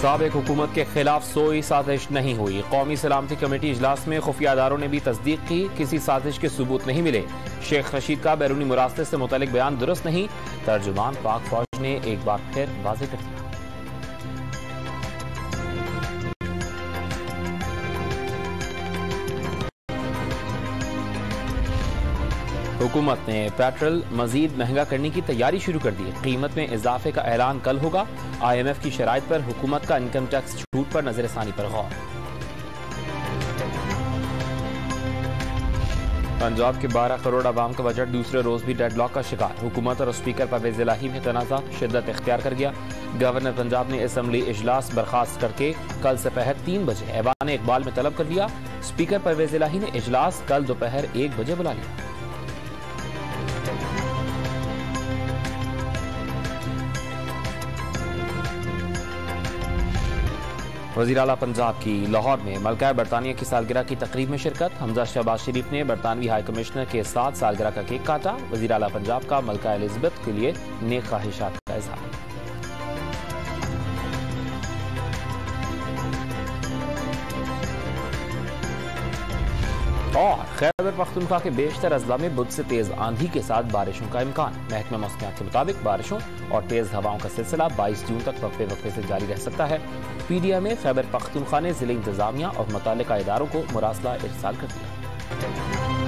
साबिक हुकूमत के खिलाफ सोई साजिश नहीं हुई। कौमी सलामती कमेटी इजलास में खुफिया अदारों ने भी तस्दीक की, किसी साजिश के सबूत नहीं मिले। शेख रशीद का बैरूनी मुरास्ते से मुतालिक बयान दुरुस्त नहीं, तर्जुमान पाक फौज ने एक बार फिर वाज़ेह कर दिया। हुकूमत ने पेट्रोल मजीद महंगा करने की तैयारी शुरू कर दी। कीमत में इजाफे का ऐलान कल होगा। IMF की शराइत पर हुकूमत का इनकम टैक्स छूट पर नजरसानी पर गौर। पंजाब के 12 करोड़ आवाम का बजट दूसरे रोज भी डेडलॉक का शिकार। हुकूमत और स्पीकर परवेज इलाही में तनाज़ा शिद्दत इख्तियार कर गया। गवर्नर पंजाब ने असम्बली इजलास बर्खास्त करके कल दोपहर 3 बजे ऐवान इकबाल में तलब कर लिया। स्पीकर परवेज इलाही ने इजलास कल दोपहर 1 बजे बुला लिया। वज़ीर आला पंजाब की लाहौर में मलका बरतानिया की सालगिरह की तकरीब में शिरकत। हमजा शहबाज शरीफ ने बरतानवी हाई कमिश्नर के साथ सालगिरह का केक काटा। वज़ीर आला पंजाब का मलका एलिज़ाबेथ के लिए नेक ख्वाहिशात का इज़हार। और खैबर पख्तूनख्वा के बेशतर अजला में बुध से तेज आंधी के साथ बारिशों का इम्कान। महकमा मौसमियात के मुताबिक बारिशों और तेज हवाओं का सिलसिला 22 जून तक वक्फे वक्फे से जारी रह सकता है। PDA में खैबर पख्तूनख्वा ने जिले इंतजामिया और मुताल्लिका इदारों को मुरासला इरसाल कर दिया।